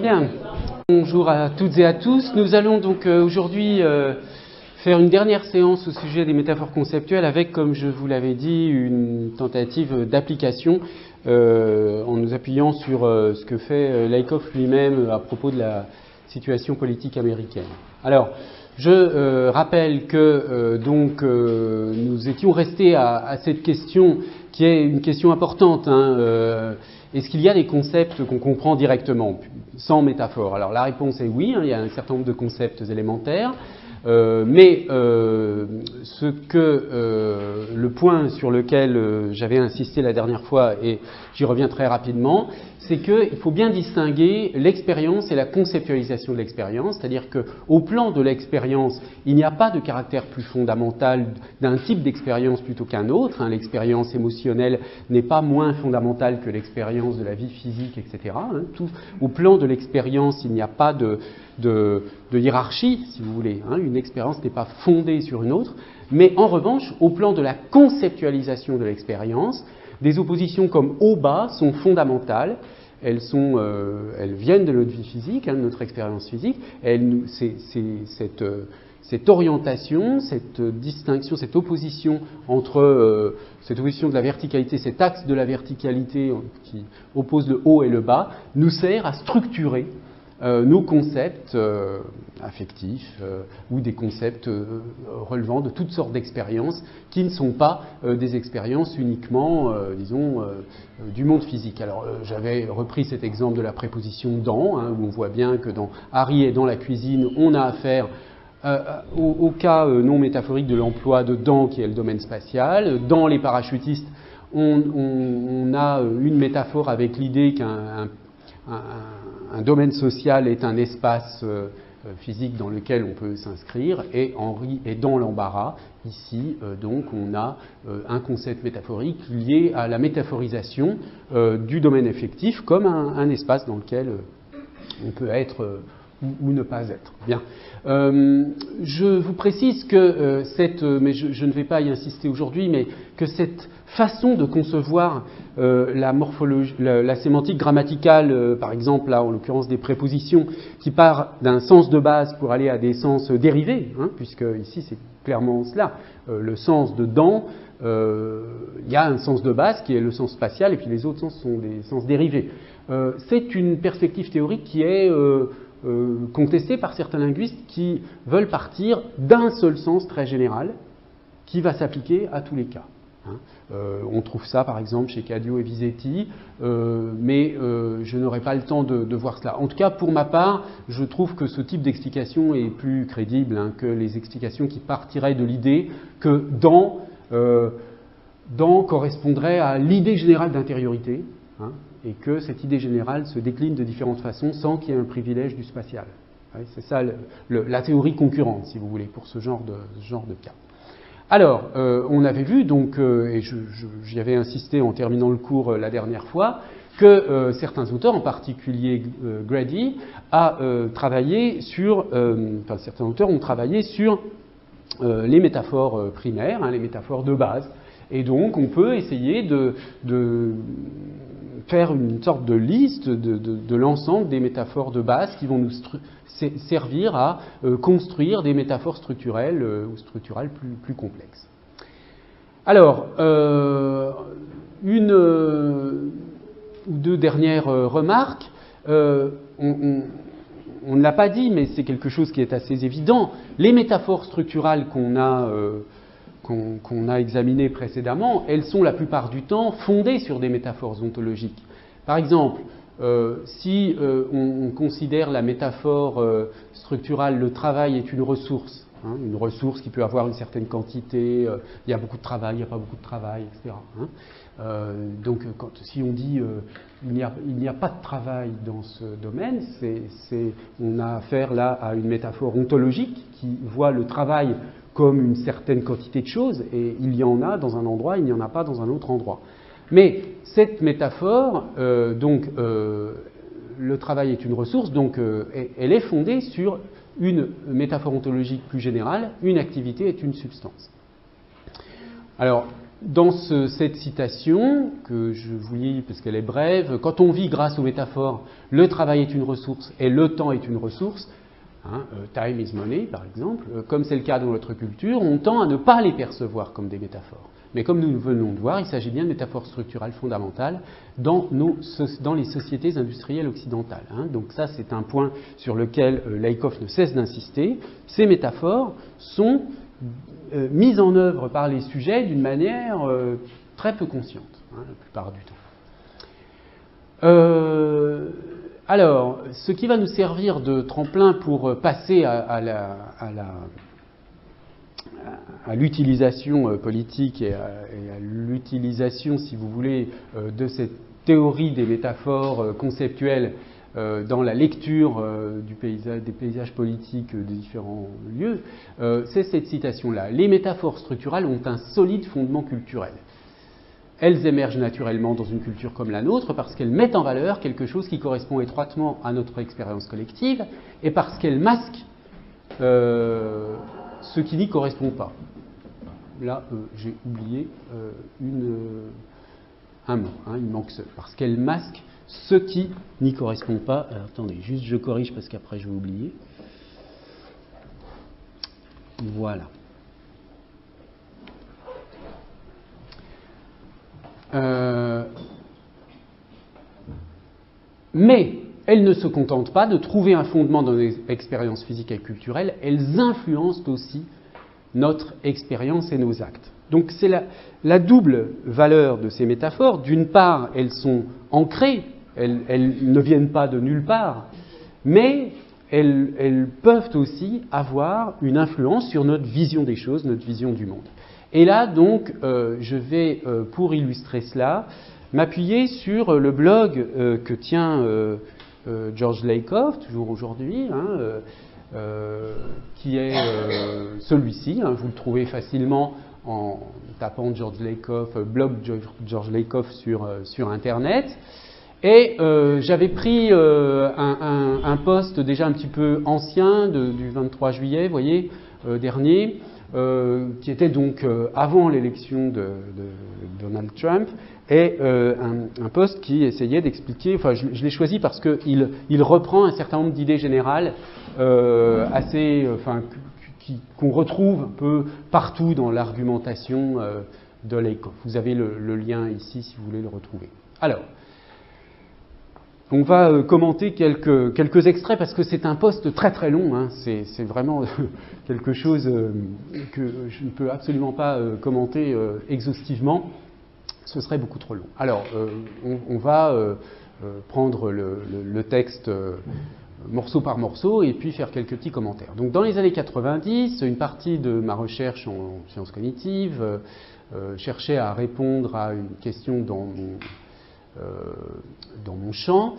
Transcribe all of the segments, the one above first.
Bien, bonjour à toutes et à tous. Nous allons donc aujourd'hui faire une dernière séance au sujet des métaphores conceptuelles avec, comme je vous l'avais dit, une tentative d'application en nous appuyant sur ce que fait Lakoff lui-même à propos de la situation politique américaine. Alors, je rappelle que nous étions restés à cette question qui est une question importante. Est-ce qu'il y a des concepts qu'on comprend directement, sans métaphore? Alors la réponse est oui, il y a un certain nombre de concepts élémentaires, mais le point sur lequel j'avais insisté la dernière fois, et j'y reviens très rapidement, c'est qu'il faut bien distinguer l'expérience et la conceptualisation de l'expérience, c'est-à-dire qu'au plan de l'expérience, il n'y a pas de caractère plus fondamental d'un type d'expérience plutôt qu'un autre. L'expérience émotionnelle n'est pas moins fondamentale que l'expérience de la vie physique, etc. Au plan de l'expérience, il n'y a pas de hiérarchie, si vous voulez. Une expérience n'est pas fondée sur une autre. Mais en revanche, au plan de la conceptualisation de l'expérience, des oppositions comme haut-bas sont fondamentales. Elles viennent de notre vie physique, de notre expérience physique. Cette orientation, cette distinction, cette opposition entre cette opposition de la verticalité, cet axe de la verticalité qui oppose le haut et le bas, nous sert à structurer nos concepts affectifs ou des concepts relevant de toutes sortes d'expériences qui ne sont pas des expériences uniquement, du monde physique. Alors j'avais repris cet exemple de la préposition dans, où on voit bien que dans Harry est dans la cuisine, on a affaire au cas non métaphorique de l'emploi de dans qui est le domaine spatial. Dans les parachutistes, on a une métaphore avec l'idée qu'un domaine social est un espace physique dans lequel on peut s'inscrire, et Henri est dans l'embarras. Ici, donc, on a un concept métaphorique lié à la métaphorisation du domaine affectif comme un espace dans lequel on peut être ou ne pas être. Bien. Je vous précise que mais je ne vais pas y insister aujourd'hui, mais que cette façon de concevoir la morphologie, la sémantique grammaticale, par exemple, là, en l'occurrence des prépositions, qui part d'un sens de base pour aller à des sens dérivés, puisque ici c'est clairement cela. Le sens de dans, il y a un sens de base qui est le sens spatial, et puis les autres sens sont des sens dérivés. C'est une perspective théorique qui est contestée par certains linguistes qui veulent partir d'un seul sens très général qui va s'appliquer à tous les cas. On trouve ça par exemple chez Cadio et Visetti, mais je n'aurai pas le temps de voir cela. En tout cas, pour ma part, je trouve que ce type d'explication est plus crédible que les explications qui partiraient de l'idée que dans correspondrait à l'idée générale d'intériorité, et que cette idée générale se décline de différentes façons sans qu'il y ait un privilège du spatial. C'est ça la théorie concurrente, si vous voulez, pour ce genre de cas. Alors, on avait vu, donc, et j'y avais insisté en terminant le cours la dernière fois, que certains auteurs, en particulier Grady, certains auteurs ont travaillé sur les métaphores primaires, les métaphores de base. Et donc, on peut essayer de faire une sorte de liste de l'ensemble des métaphores de base qui vont nous servir à construire des métaphores structurelles ou structurales plus complexes. Alors, une ou deux dernières remarques. On ne l'a pas dit, mais c'est quelque chose qui est assez évident. Les métaphores structurales qu'on a examinées précédemment, elles sont la plupart du temps fondées sur des métaphores ontologiques. Par exemple, si on considère la métaphore structurale, le travail est une ressource qui peut avoir une certaine quantité, il y a beaucoup de travail, il n'y a pas beaucoup de travail, etc. Donc si on dit il n'y a pas de travail dans ce domaine, on a affaire là à une métaphore ontologique qui voit le travail comme une certaine quantité de choses, et il y en a dans un endroit, il n'y en a pas dans un autre endroit. Mais cette métaphore, le travail est une ressource, donc elle est fondée sur une métaphore ontologique plus générale, une activité est une substance. Alors, dans cette citation, que je vous lis parce qu'elle est brève, quand on vit grâce aux métaphores, le travail est une ressource et le temps est une ressource, time is money par exemple, comme c'est le cas dans notre culture, on tend à ne pas les percevoir comme des métaphores. Mais comme nous venons de voir, il s'agit bien de métaphores structurales fondamentales dans les sociétés industrielles occidentales. Donc ça, c'est un point sur lequel Laïkov ne cesse d'insister. Ces métaphores sont mises en œuvre par les sujets d'une manière très peu consciente, la plupart du temps. Alors, ce qui va nous servir de tremplin pour passer à l'utilisation politique et à l'utilisation, si vous voulez, de cette théorie des métaphores conceptuelles dans la lecture des paysages politiques de différents lieux, c'est cette citation-là. Les métaphores structurales ont un solide fondement culturel. Elles émergent naturellement dans une culture comme la nôtre parce qu'elles mettent en valeur quelque chose qui correspond étroitement à notre expérience collective et parce qu'elles masquent ce qui n'y correspond pas. Là, j'ai oublié un mot, il manque ce, parce qu'elle masque ce qui n'y correspond pas. Alors, attendez, juste je corrige parce qu'après je vais oublier. Voilà. Mais elles ne se contentent pas de trouver un fondement dans les expériences physiques et culturelles, elles influencent aussi notre expérience et nos actes. Donc c'est la double valeur de ces métaphores. D'une part, elles sont ancrées, elles ne viennent pas de nulle part, mais elles peuvent aussi avoir une influence sur notre vision des choses, notre vision du monde. Et là, donc, je vais, pour illustrer cela, m'appuyer sur le blog que tient George Lakoff, toujours aujourd'hui, qui est celui-ci. Vous le trouvez facilement en tapant George Lakoff, blog George Lakoff sur Internet. Et j'avais pris un post déjà un petit peu ancien du 23 juillet, vous voyez, dernier, qui était donc avant l'élection de Donald Trump, et un post qui essayait d'expliquer, enfin je l'ai choisi parce qu'il reprend un certain nombre d'idées générales qu'on retrouve un peu partout dans l'argumentation de Lakoff. Vous avez le lien ici si vous voulez le retrouver. Alors, on va commenter quelques extraits parce que c'est un post très très long, c'est vraiment quelque chose que je ne peux absolument pas commenter exhaustivement, ce serait beaucoup trop long. Alors, on va prendre le texte morceau par morceau et puis faire quelques petits commentaires. Donc dans les années 90, une partie de ma recherche en sciences cognitives cherchait à répondre à une question dans mon champ,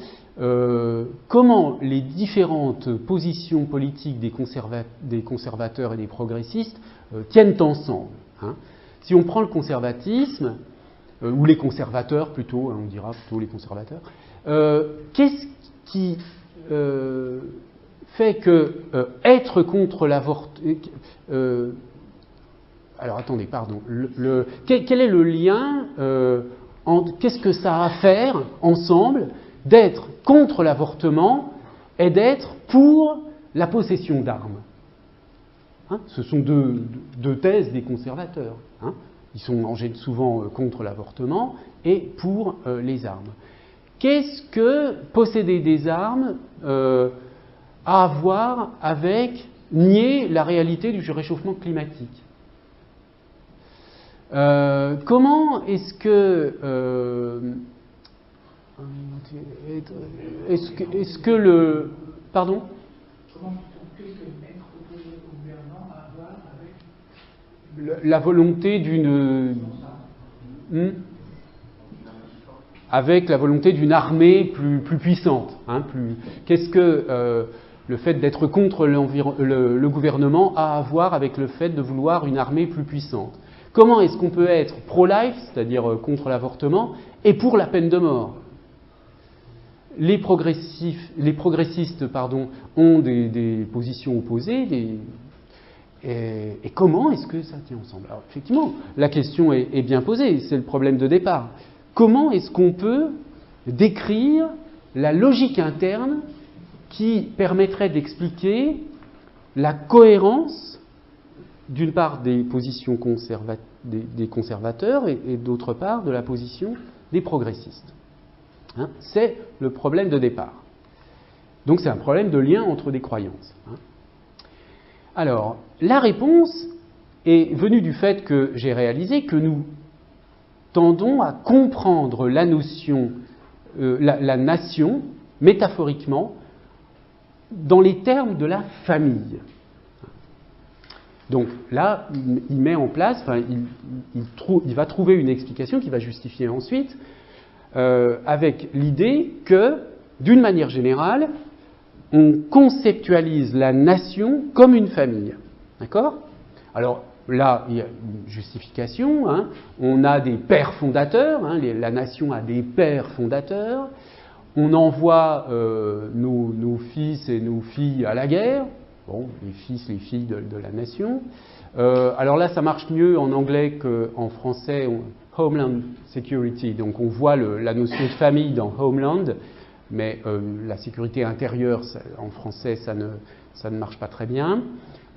comment les différentes positions politiques des conservateurs et des progressistes tiennent ensemble. Si on prend le conservatisme, ou les conservateurs plutôt, on dira plutôt les conservateurs, qu'est-ce qui fait que être contre l'avortement... alors attendez, pardon. Quel est le lien qu'est-ce que ça a à faire ensemble d'être contre l'avortement et d'être pour la possession d'armes? Ce sont deux thèses des conservateurs. Ils sont souvent contre l'avortement et pour les armes. Qu'est-ce que posséder des armes a à voir avec nier la réalité du réchauffement climatique? Comment est-ce que le... Pardon? Qu'est-ce que être opposé au gouvernement a à voir avec la volonté d'une... avec la volonté d'une armée plus puissante. Qu'est-ce que le fait d'être contre le gouvernement a à voir avec le fait de vouloir une armée plus puissante? Comment est-ce qu'on peut être pro-life, c'est-à-dire contre l'avortement, et pour la peine de mort? Les progressistes ont des positions opposées, Et comment est-ce que ça tient ensemble? Alors, effectivement, la question est bien posée, c'est le problème de départ. Comment est-ce qu'on peut décrire la logique interne qui permettrait d'expliquer la cohérence, d'une part, des positions des conservateurs et d'autre part, de la position des progressistes? Hein, c'est le problème de départ. Donc c'est un problème de lien entre des croyances. Hein. Alors, la réponse est venue du fait que j'ai réalisé que nous tendons à comprendre la notion, la nation, métaphoriquement, dans les termes de la famille. Donc là, il met en place, enfin, il va trouver une explication qui va justifier ensuite, avec l'idée que, d'une manière générale, on conceptualise la nation comme une famille. D'accord? Alors là, il y a une justification. Hein. On a des pères fondateurs. Hein, la nation a des pères fondateurs. On envoie nos fils et nos filles à la guerre. Bon, les fils, les filles de la nation. Alors là, ça marche mieux en anglais qu'en français. Homeland Security. Donc on voit la notion de famille dans Homeland. Mais la sécurité intérieure, en français, ça ne marche pas très bien.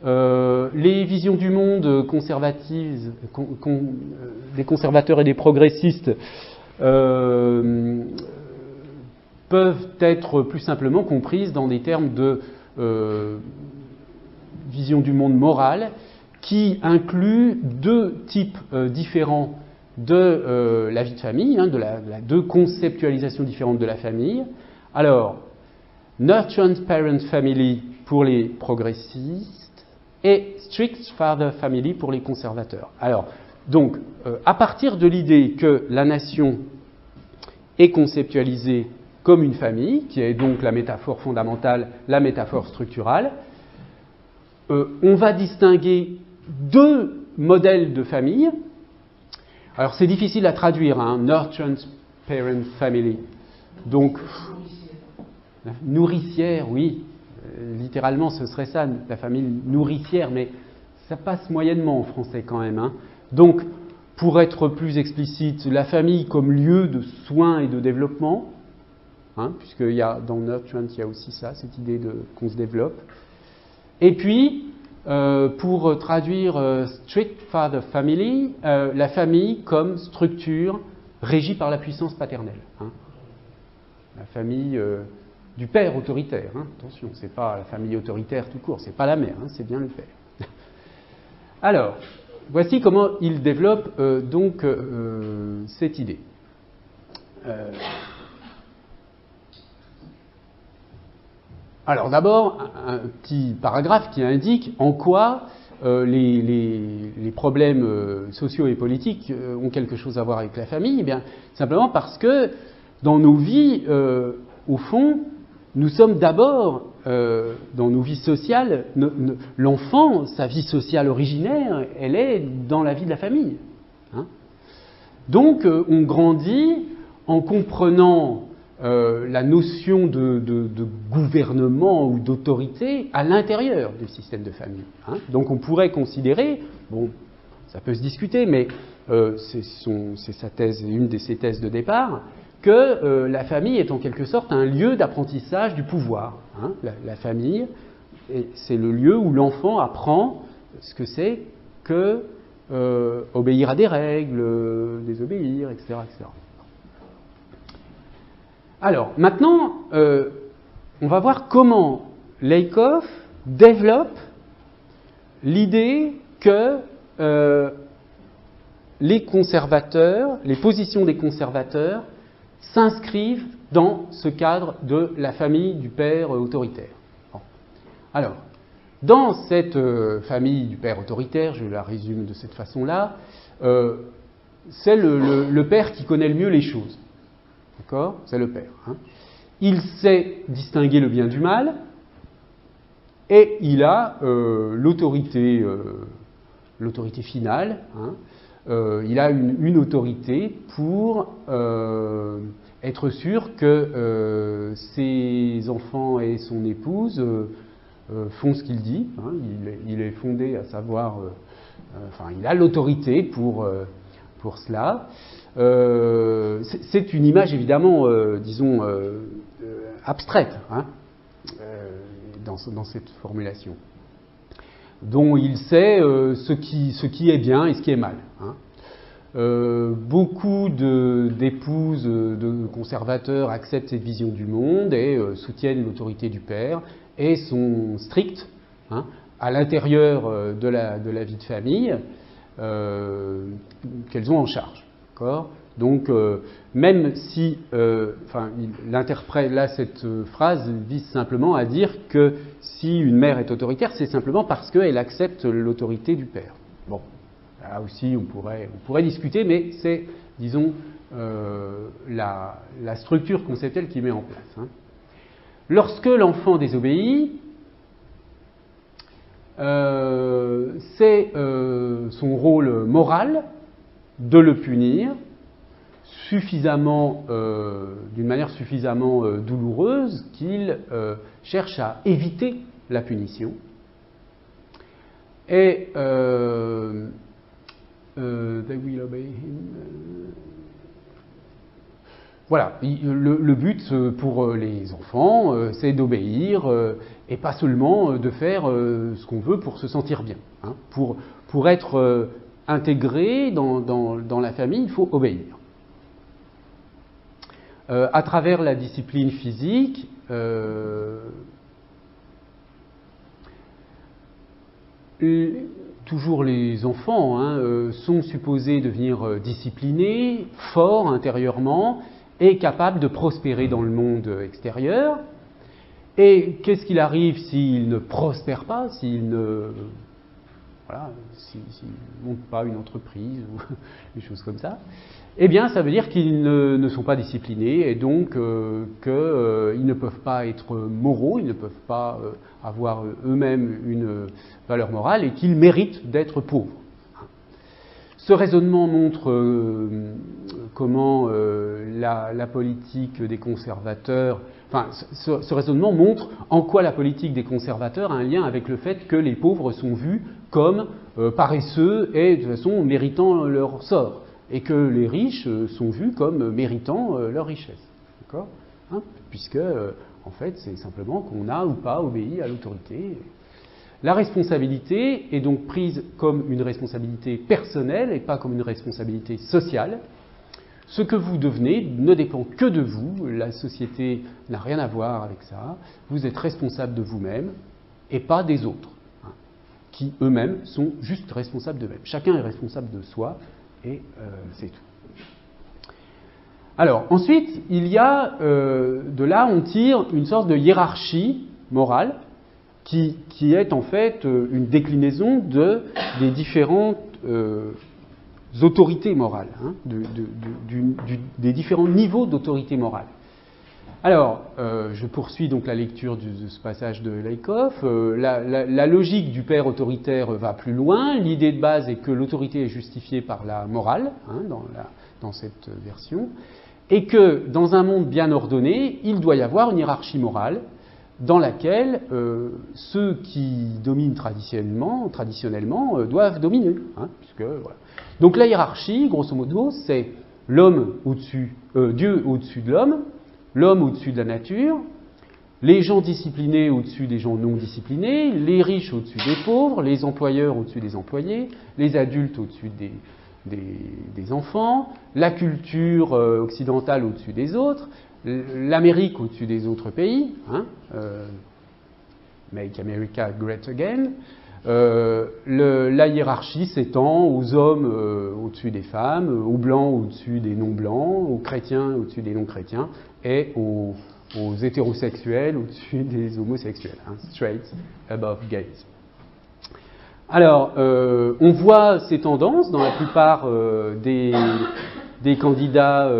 Les visions du monde conservatives, des conservateurs et des progressistes peuvent être plus simplement comprises dans des termes de vision du monde morale qui inclut deux types différents de la vie de famille, hein, deux conceptualisations différentes de la famille. Alors, Nurturant Parent Family pour les progressistes et Strict Father Family pour les conservateurs. Alors, donc, à partir de l'idée que la nation est conceptualisée comme une famille, qui est donc la métaphore fondamentale, la métaphore structurale, on va distinguer deux modèles de famille. Alors c'est difficile à traduire, hein, Nurturant Parent Family. Donc, nourricière, oui, littéralement ce serait ça, la famille nourricière, mais ça passe moyennement en français quand même. Hein. Donc, pour être plus explicite, la famille comme lieu de soins et de développement, hein, puisque dans Nurturant, il y a aussi ça, cette idée qu'on se développe. Et puis, pour traduire Strict Father Family, la famille comme structure régie par la puissance paternelle. Hein. La famille du père autoritaire. Hein. Attention, c'est pas la famille autoritaire tout court, c'est pas la mère, hein, c'est bien le père. Alors, voici comment il développe donc cette idée. Alors d'abord, un petit paragraphe qui indique en quoi les problèmes sociaux et politiques ont quelque chose à voir avec la famille. Eh bien, simplement parce que dans nos vies, au fond, nous sommes d'abord, dans nos vies sociales, l'enfant, sa vie sociale originaire, elle est dans la vie de la famille. Hein. Donc, on grandit en comprenant la notion de gouvernement ou d'autorité à l'intérieur du système de famille. Hein. Donc on pourrait considérer, bon, ça peut se discuter, mais c'est sa thèse, une de ses thèses de départ, que la famille est en quelque sorte un lieu d'apprentissage du pouvoir. Hein. La famille, c'est le lieu où l'enfant apprend ce que c'est que obéir à des règles, désobéir, etc., etc. Alors, maintenant, on va voir comment Lakoff développe l'idée que les conservateurs, les positions des conservateurs, s'inscrivent dans ce cadre de la famille du père autoritaire. Bon. Alors, dans cette famille du père autoritaire, je la résume de cette façon-là, c'est le père qui connaît le mieux les choses. D'accord ? C'est le père. Hein. Il sait distinguer le bien du mal et il a l'autorité finale. Hein. Il a une autorité pour être sûr que ses enfants et son épouse font ce qu'il dit. Hein, il est fondé à savoir, enfin, il a l'autorité pour cela. C'est une image évidemment, disons, abstraite, hein, dans cette formulation, dont il sait ce qui est bien et ce qui est mal. Hein. Beaucoup d'épouses de conservateurs acceptent cette vision du monde et soutiennent l'autorité du père et sont strictes, hein, à l'intérieur de la vie de famille qu'elles ont en charge. Donc, même si, l'interprète, là, cette phrase vise simplement à dire que si une mère est autoritaire, c'est simplement parce qu'elle accepte l'autorité du père. Bon, là aussi, on pourrait discuter, mais c'est, disons, la structure conceptuelle qui met en place. Hein. Lorsque l'enfant désobéit, c'est son rôle moral de le punir d'une manière suffisamment douloureuse qu'il cherche à éviter la punition. Et they will obey him. Voilà, le but pour les enfants, c'est d'obéir et pas seulement de faire ce qu'on veut pour se sentir bien. Hein. Pour être intégré dans la famille, il faut obéir. À travers la discipline physique, toujours les enfants, hein, sont supposés devenir disciplinés, forts intérieurement et capables de prospérer dans le monde extérieur. Et qu'est-ce qu'il arrive s'ils ne prospèrent pas, s'ils ne montent pas une entreprise ou des choses comme ça? Eh bien, ça veut dire qu'ils ne sont pas disciplinés et donc qu'ils ne peuvent pas être moraux, ils ne peuvent pas avoir eux-mêmes une valeur morale et qu'ils méritent d'être pauvres. Ce raisonnement montre comment la politique des conservateurs, ce raisonnement montre en quoi la politique des conservateurs a un lien avec le fait que les pauvres sont vus comme paresseux et de toute façon méritant leur sort, et que les riches sont vus comme méritant leur richesse. D'accord ? Hein ? Puisque, en fait, c'est simplement qu'on a ou pas obéi à l'autorité. La responsabilité est donc prise comme une responsabilité personnelle et pas comme une responsabilité sociale. Ce que vous devenez ne dépend que de vous, la société n'a rien à voir avec ça. Vous êtes responsable de vous-même et pas des autres, hein, qui eux-mêmes sont juste responsables d'eux-mêmes. Chacun est responsable de soi et c'est tout. Alors, ensuite, il y a, de là, on tire une sorte de hiérarchie morale qui est en fait une déclinaison des différentes autorités morales, hein, des différents niveaux d'autorité morale. Alors, je poursuis donc la lecture de ce passage de Laïkov. La logique du père autoritaire va plus loin. L'idée de base est que l'autorité est justifiée par la morale, hein, dans cette version, et que dans un monde bien ordonné, il doit y avoir une hiérarchie morale dans laquelle ceux qui dominent traditionnellement doivent dominer. Hein, puisque, voilà. Donc la hiérarchie, grosso modo, c'est l'homme au-dessus, Dieu au-dessus de l'homme au-dessus de la nature, les gens disciplinés au-dessus des gens non disciplinés, les riches au-dessus des pauvres, les employeurs au-dessus des employés, les adultes au-dessus des enfants, la culture occidentale au-dessus des autres, l'Amérique au-dessus des autres pays, hein, Make America Great Again. La hiérarchie s'étend aux hommes au-dessus des femmes, aux blancs au-dessus des non-blancs, aux chrétiens au-dessus des non-chrétiens et aux hétérosexuels au-dessus des homosexuels, hein, straight above gays. Alors, on voit ces tendances dans la plupart des candidats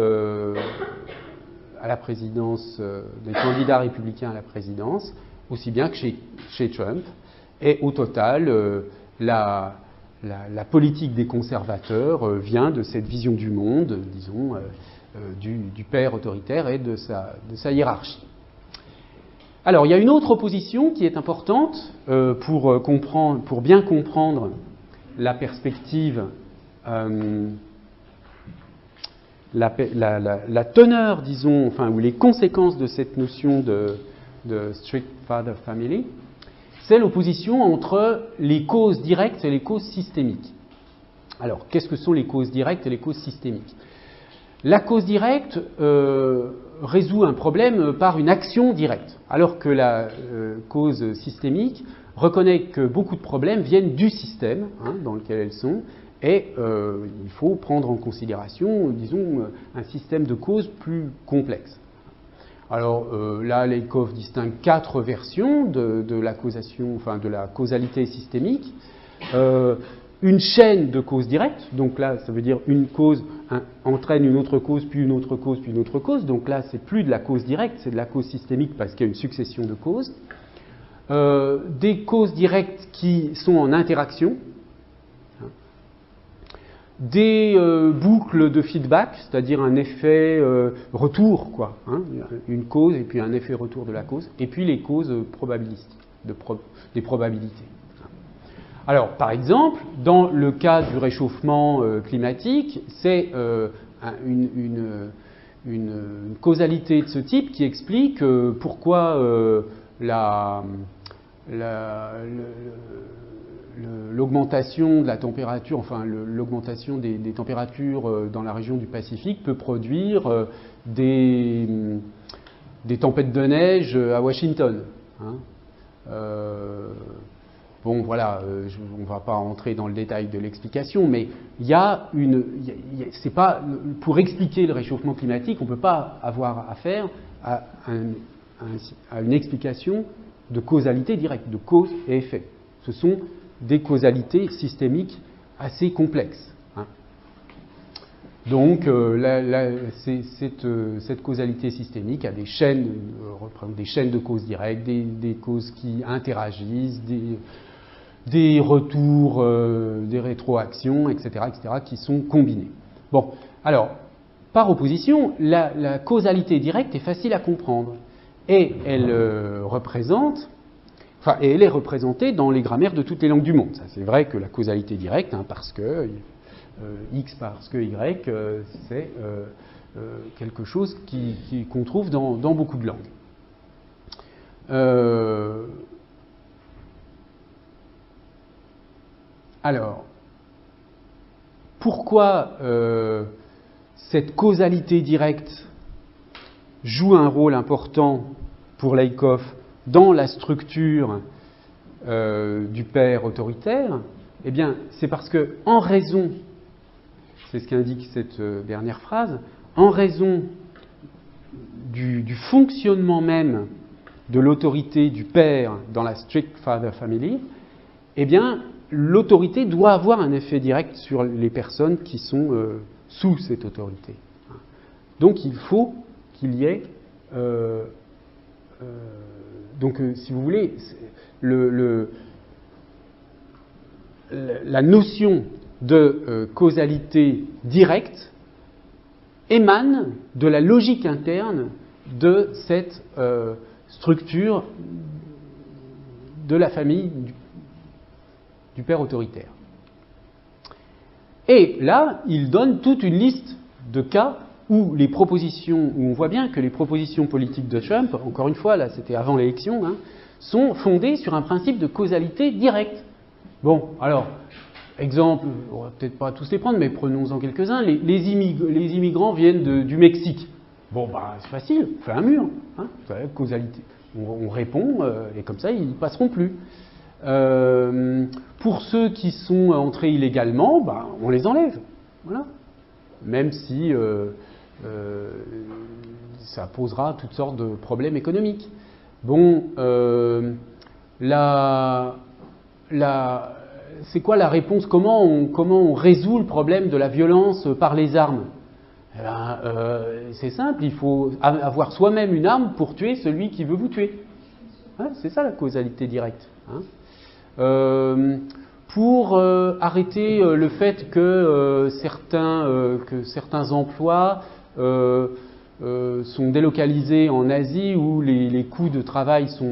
à la présidence, des candidats républicains à la présidence, aussi bien que chez Trump. Et au total, la politique des conservateurs vient de cette vision du monde, disons, du père autoritaire et de sa hiérarchie. Alors, il y a une autre opposition qui est importante pour bien comprendre la perspective, la teneur, disons, enfin, ou les conséquences de cette notion de strict father family, c'est l'opposition entre les causes directes et les causes systémiques. Alors, qu'est-ce que sont les causes directes et les causes systémiques? La cause directe résout un problème par une action directe, alors que la cause systémique reconnaît que beaucoup de problèmes viennent du système dans lequel elles sont, et il faut prendre en considération, disons, un système de causes plus complexe. Alors là, Lakoff distingue 4 versions de la causation, enfin de la causalité systémique. Une chaîne de causes directes, donc là, ça veut dire une cause entraîne une autre cause, puis une autre cause, puis une autre cause. Donc là, c'est plus de la cause directe, c'est de la cause systémique parce qu'il y a une succession de causes. Des causes directes qui sont en interaction. Des boucles de feedback, c'est-à-dire un effet retour, quoi, une cause et puis un effet retour de la cause, et puis les causes probabilistiques, des probabilités. Alors, par exemple, dans le cas du réchauffement climatique, c'est une causalité de ce type qui explique pourquoi l'augmentation de la température, enfin l'augmentation des températures dans la région du Pacifique peut produire des tempêtes de neige à Washington. Bon, voilà, on ne va pas entrer dans le détail de l'explication, mais c'est pas pour expliquer le réchauffement climatique, on ne peut pas avoir affaire à une explication de causalité directe, de cause et effet. Ce sont des causalités systémiques assez complexes. Donc, cette causalité systémique a des chaînes, représente des chaînes de causes directes, des causes qui interagissent, des retours, des rétroactions, etc., qui sont combinés. Bon, alors, par opposition, la causalité directe est facile à comprendre et elle elle est représentée dans les grammaires de toutes les langues du monde. Ça, c'est vrai que la causalité directe, parce que X parce que Y, c'est quelque chose qu'on trouve dans beaucoup de langues. Alors, pourquoi cette causalité directe joue un rôle important pour Lakoff dans la structure du père autoritaire? Eh bien, c'est parce que, en raison, c'est ce qu'indique cette dernière phrase, en raison du fonctionnement même de l'autorité du père dans la strict father family, eh bien, l'autorité doit avoir un effet direct sur les personnes qui sont sous cette autorité. Donc il faut qu'il y ait... si vous voulez, la notion de causalité directe émane de la logique interne de cette structure de la famille du père autoritaire. Et là, il donne toute une liste de cas où on voit bien que les propositions politiques de Trump, encore une fois, là c'était avant l'élection, sont fondées sur un principe de causalité directe. Bon, alors, exemple, on va peut-être pas tous les prendre, mais prenons-en quelques-uns. Les immigrants viennent du Mexique. Bon, c'est facile, on fait un mur, causalité. On répond, et comme ça, ils ne passeront plus. Pour ceux qui sont entrés illégalement, on les enlève. Voilà. Même si ça posera toutes sortes de problèmes économiques. Bon, c'est quoi la réponse? Comment on résout le problème de la violence par les armes? C'est simple, il faut avoir soi-même une arme pour tuer celui qui veut vous tuer. C'est ça la causalité directe. Pour arrêter le fait que certains emplois sont délocalisés en Asie où les coûts de travail sont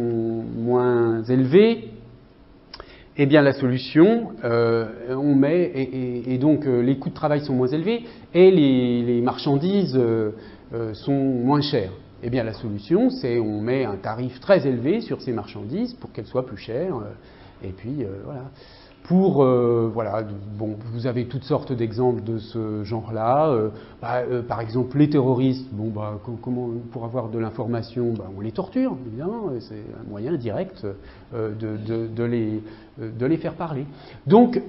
moins élevés, eh bien la solution, on met, et donc les coûts de travail sont moins élevés et les marchandises sont moins chères. Eh bien la solution, c'est on met un tarif très élevé sur ces marchandises pour qu'elles soient plus chères, et puis voilà. Voilà, bon, vous avez toutes sortes d'exemples de ce genre-là. Par exemple, les terroristes, bon, comment, pour avoir de l'information, on les torture, évidemment. C'est un moyen direct de les faire parler. Donc,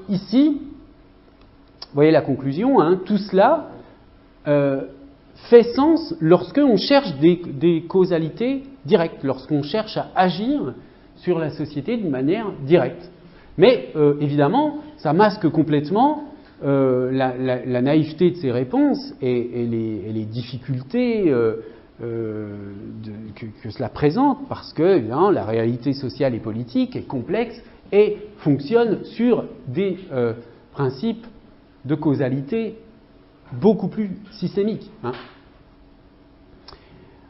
ici, vous voyez la conclusion, hein, tout cela fait sens lorsqu'on cherche des causalités directes, lorsqu'on cherche à agir sur la société d'une manière directe. Mais évidemment, ça masque complètement la naïveté de ces réponses et les difficultés que cela présente, parce que évidemment, la réalité sociale et politique est complexe et fonctionne sur des principes de causalité beaucoup plus systémiques. Hein.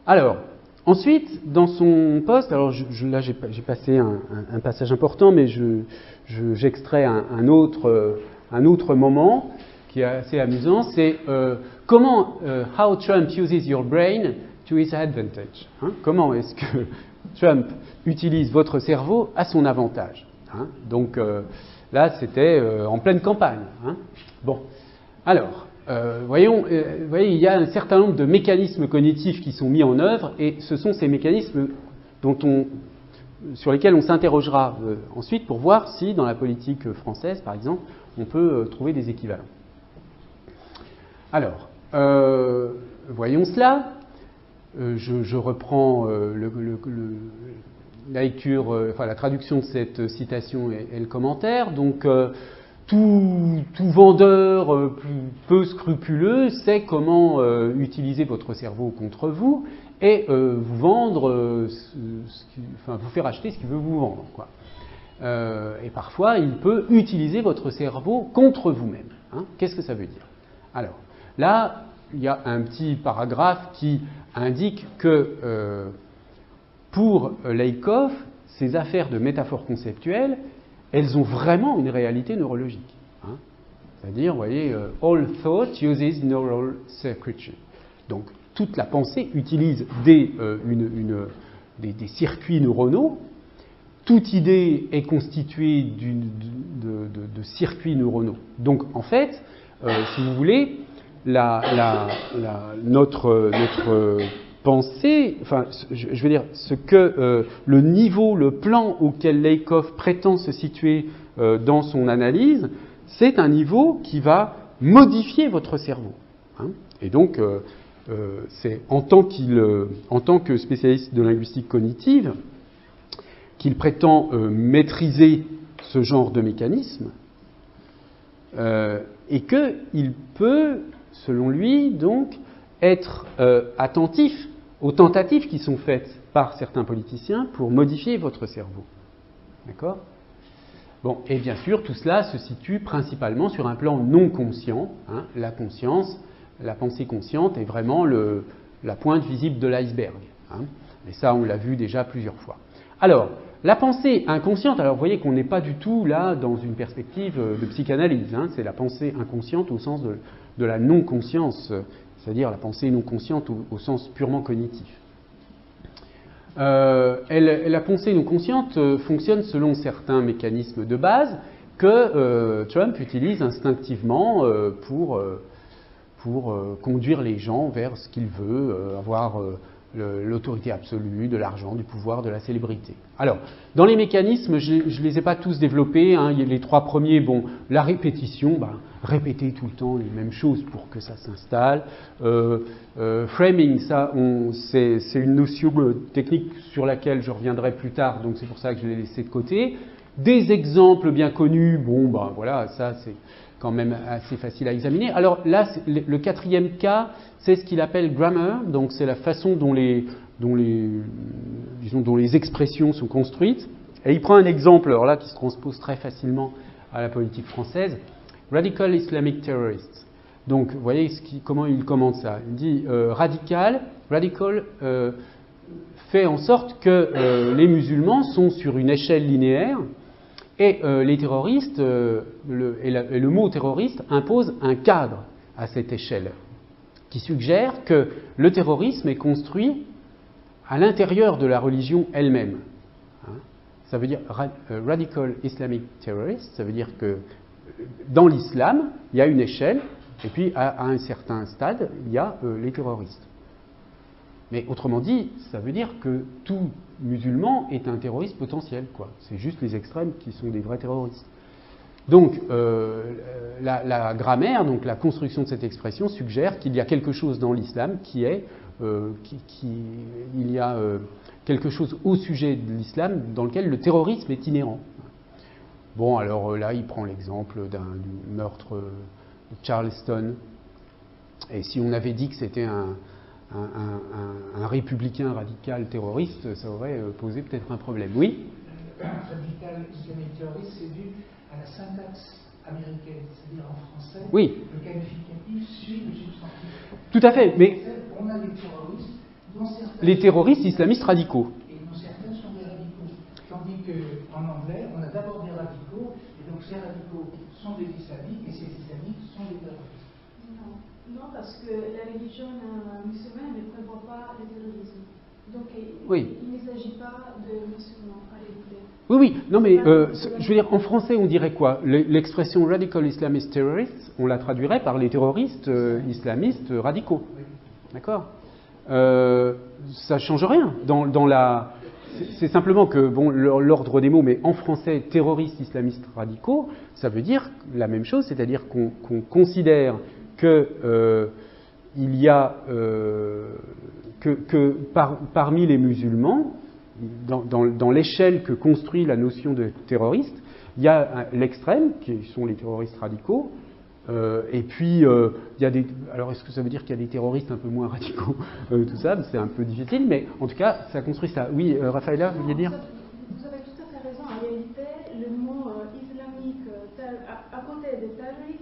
Alors, ensuite, dans son poste, alors là j'ai passé un passage important, mais j'extrais un autre moment qui est assez amusant, c'est comment how Trump uses your brain to his advantage. Hein, comment est-ce que Trump utilise votre cerveau à son avantage, hein. Donc là, c'était en pleine campagne. Hein. Bon, alors. Voyez, il y a un certain nombre de mécanismes cognitifs qui sont mis en œuvre, et ce sont ces mécanismes sur lesquels on s'interrogera ensuite pour voir si, dans la politique française, par exemple, on peut trouver des équivalents. Alors, voyons cela. Je reprends la lecture, la traduction de cette citation et le commentaire. Donc, tout vendeur peu scrupuleux sait comment utiliser votre cerveau contre vous et vous vendre, vous faire acheter ce qu'il veut vous vendre, quoi. Et parfois, il peut utiliser votre cerveau contre vous-même. Hein. Qu'est-ce que ça veut dire? Alors, là, il y a un petit paragraphe qui indique que pour Lakoff, ces affaires de métaphores conceptuelles, elles ont vraiment une réalité neurologique. Hein. C'est-à-dire, vous voyez, all thought uses neural circuitry. Donc, toute la pensée utilise des circuits neuronaux. Toute idée est constituée de circuits neuronaux. Donc, en fait, si vous voulez, notre pensée, je veux dire, ce que le niveau, le plan auquel Lakoff prétend se situer dans son analyse, c'est un niveau qui va modifier votre cerveau. Hein. Et donc, c'est en tant que spécialiste de linguistique cognitive qu'il prétend maîtriser ce genre de mécanisme, et qu'il peut, selon lui, donc, être attentif aux tentatives qui sont faites par certains politiciens pour modifier votre cerveau. D'accord ? Bon, et bien sûr, tout cela se situe principalement sur un plan non conscient. Hein, la conscience, la pensée consciente est vraiment la pointe visible de l'iceberg. Hein, et ça, on l'a vu déjà plusieurs fois. Alors, la pensée inconsciente, alors vous voyez qu'on n'est pas du tout là dans une perspective de psychanalyse. Hein, c'est la pensée inconsciente au sens de la non-conscience, c'est-à-dire la pensée non consciente au sens purement cognitif. La pensée non consciente fonctionne selon certains mécanismes de base que Trump utilise instinctivement pour conduire les gens vers ce qu'il veut, avoir l'autorité absolue, de l'argent, du pouvoir, de la célébrité. Alors, dans les mécanismes, je ne les ai pas tous développés. Hein. Les trois premiers, bon, la répétition, répéter tout le temps les mêmes choses pour que ça s'installe. Framing, ça, c'est une notion technique sur laquelle je reviendrai plus tard, donc c'est pour ça que je l'ai laissé de côté. Des exemples bien connus, bon, voilà, ça c'est quand même assez facile à examiner. Alors là, le quatrième cas, c'est ce qu'il appelle grammar, donc c'est la façon dont les expressions sont construites. Et il prend un exemple, alors là, qui se transpose très facilement à la politique française. Radical Islamic terrorists. Donc, vous voyez comment il commente ça. Il dit radical fait en sorte que les musulmans sont sur une échelle linéaire et les terroristes, le mot terroriste impose un cadre à cette échelle qui suggère que le terrorisme est construit à l'intérieur de la religion elle-même. Ça veut dire radical Islamic terrorist, ça veut dire que dans l'islam, il y a une échelle, et puis à un certain stade, il y a les terroristes. Mais autrement dit, ça veut dire que tout musulman est un terroriste potentiel, quoi. C'est juste les extrêmes qui sont des vrais terroristes. Donc, la grammaire, donc la construction de cette expression suggère qu'il y a quelque chose dans l'islam qui est, il y a quelque chose au sujet de l'islam dans lequel le terrorisme est inhérent. Bon, alors là, il prend l'exemple du meurtre de Charleston. Et si on avait dit que c'était un républicain radical terroriste, ça aurait posé peut-être un problème. Oui ? Radical islamique terroriste, c'est dû à la syntaxe américaine, c'est-à-dire en français, oui. Le qualificatif suit le substantif. Tout à fait, mais on a des terroristes, dont certains les terroristes islamistes radicaux. Et dont certains sont des radicaux. Tandis qu'en anglais, on a d'abord des radicaux, et donc ces radicaux sont des islamiques, et ces islamiques sont des terroristes. Non, parce que la religion musulmane ne prévoit pas le terrorisme. Donc oui. Il ne s'agit pas de musulmans à réalité. Oui, oui, non mais je veux dire, en français on dirait quoi? L'expression radical Islamist terrorists, on la traduirait par les terroristes islamistes radicaux. D'accord? Ça ne change rien dans la... C'est simplement que, bon, l'ordre des mots, mais en français, terroristes islamistes radicaux, ça veut dire la même chose, c'est-à-dire qu'on considère que il y a parmi les musulmans, dans l'échelle que construit la notion de terroriste, il y a l'extrême, qui sont les terroristes radicaux, et puis il y a des... Alors est-ce que ça veut dire qu'il y a des terroristes un peu moins radicaux, tout ça, c'est un peu difficile, mais en tout cas, ça construit ça. Oui, Raphaëla, vous vouliez dire? Vous avez tout à fait raison. En réalité, le mot islamique à côté des terroristes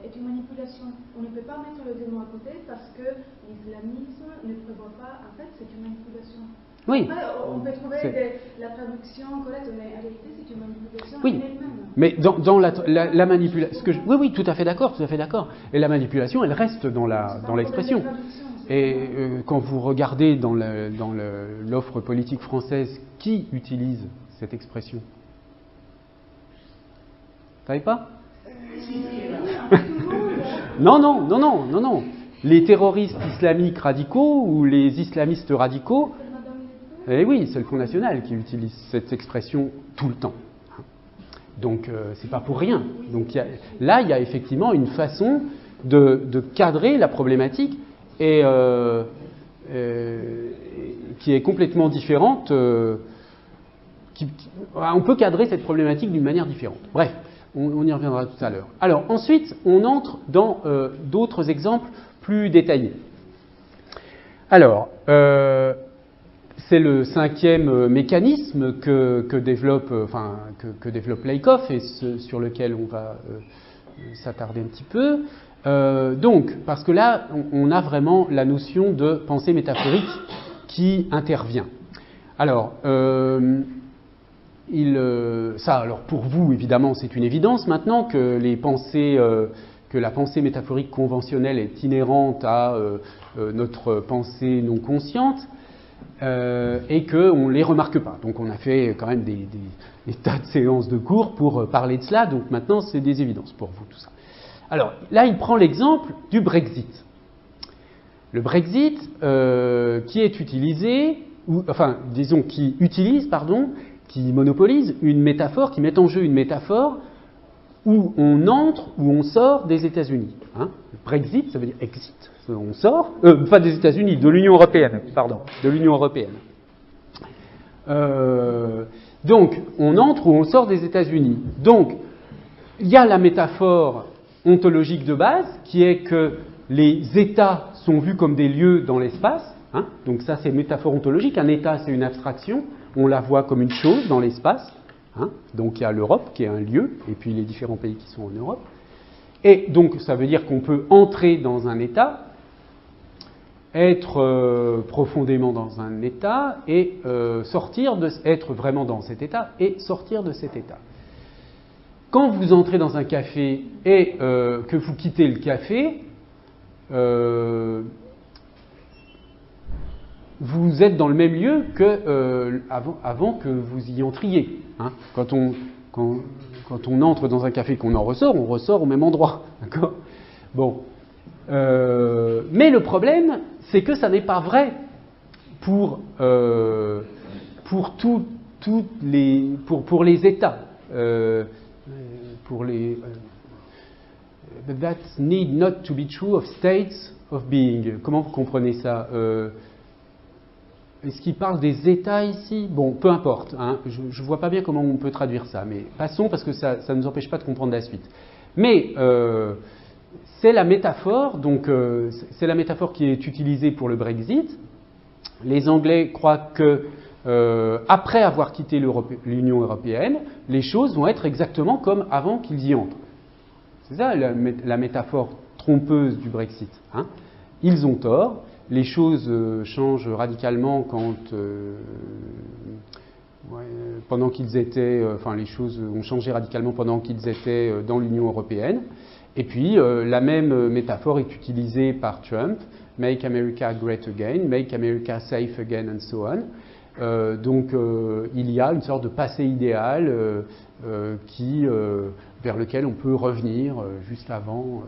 est une manipulation. On ne peut pas mettre les deux mots à côté parce que l'islamisme ne prévoit pas, en fait, c'est une manipulation. Oui. Après, on peut trouver la traduction correcte, mais en réalité, c'est une manipulation oui. elle-même. Mais dans la manipulation, oui, oui, tout à fait d'accord. Et la manipulation, elle reste dans l'expression. Et quand vous regardez dans l'offre politique française, qui utilise cette expression? Vous savez pas? Non. Les terroristes islamiques radicaux ou les islamistes radicaux, eh oui, c'est le Front National qui utilise cette expression tout le temps. Donc, c'est pas pour rien. Donc, là, il y a effectivement une façon de cadrer la problématique et qui est complètement différente. On peut cadrer cette problématique d'une manière différente. Bref. On y reviendra tout à l'heure. Alors, ensuite, on entre dans d'autres exemples plus détaillés. Alors, c'est le cinquième mécanisme que développe Lakoff et sur lequel on va s'attarder un petit peu. Donc, parce que là, on a vraiment la notion de pensée métaphorique qui intervient. Alors, alors pour vous, évidemment, c'est une évidence maintenant que la pensée métaphorique conventionnelle est inhérente à notre pensée non consciente et qu'on ne les remarque pas. Donc on a fait quand même des tas de séances de cours pour parler de cela, donc maintenant c'est des évidences pour vous tout ça. Alors là, il prend l'exemple du Brexit. Le Brexit qui est utilisé, qui monopolise une métaphore, qui met en jeu une métaphore où on entre, où on sort des États-Unis. Hein. Brexit, ça veut dire exit, on sort, pas des États-Unis, de l'Union européenne, de l'Union européenne. Donc, on entre ou on sort des États-Unis. Donc, il y a la métaphore ontologique de base, qui est que les États sont vus comme des lieux dans l'espace. Hein. Donc ça, c'est une métaphore ontologique. Un État, c'est une abstraction. On la voit comme une chose dans l'espace. Hein. Donc il y a l'Europe qui est un lieu, et puis les différents pays qui sont en Europe. Et donc, ça veut dire qu'on peut entrer dans un état, être profondément dans un état et être vraiment dans cet état et sortir de cet état. Quand vous entrez dans un café et que vous quittez le café, vous êtes dans le même lieu qu'avant que vous y entriez. Hein. Quand on entre dans un café et qu'on en ressort, on ressort au même endroit. D'accord ? Bon. Mais le problème, c'est que ça n'est pas vrai pour les États. That need not to be true of states of being. Comment vous comprenez ça ? Est-ce qu'il parle des États ici ? Bon, peu importe. Hein, je ne vois pas bien comment on peut traduire ça, mais passons parce que ça ne nous empêche pas de comprendre la suite. Mais c'est la métaphore, donc c'est la métaphore qui est utilisée pour le Brexit. Les Anglais croient que après avoir quitté l'Union européenne, les choses vont être exactement comme avant qu'ils y entrent. C'est ça la métaphore trompeuse du Brexit. Hein. Ils ont tort. Les choses changent radicalement pendant qu'ils étaient, les choses ont changé radicalement pendant qu'ils étaient dans l'Union européenne. Et puis, la même métaphore est utilisée par Trump, Make America Great Again, Make America Safe Again, and so on. Donc, il y a une sorte de passé idéal vers lequel on peut revenir juste avant,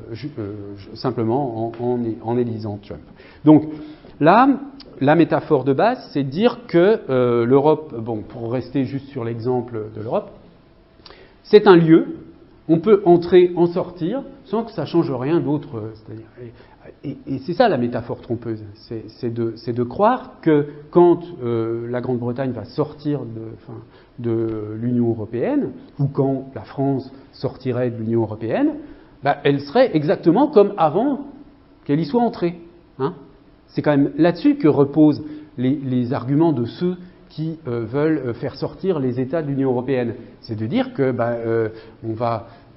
simplement en élisant Trump. Donc, là, la métaphore de base, c'est de dire que l'Europe, pour rester juste sur l'exemple de l'Europe, c'est un lieu, on peut entrer, en sortir, sans que ça change rien d'autre. Et c'est ça la métaphore trompeuse, c'est de croire que quand la Grande-Bretagne va sortir de l'Union européenne, ou quand la France sortirait de l'Union européenne, elle serait exactement comme avant qu'elle y soit entrée. Hein. C'est quand même là-dessus que reposent les arguments de ceux qui veulent faire sortir les États de l'Union européenne. C'est de dire que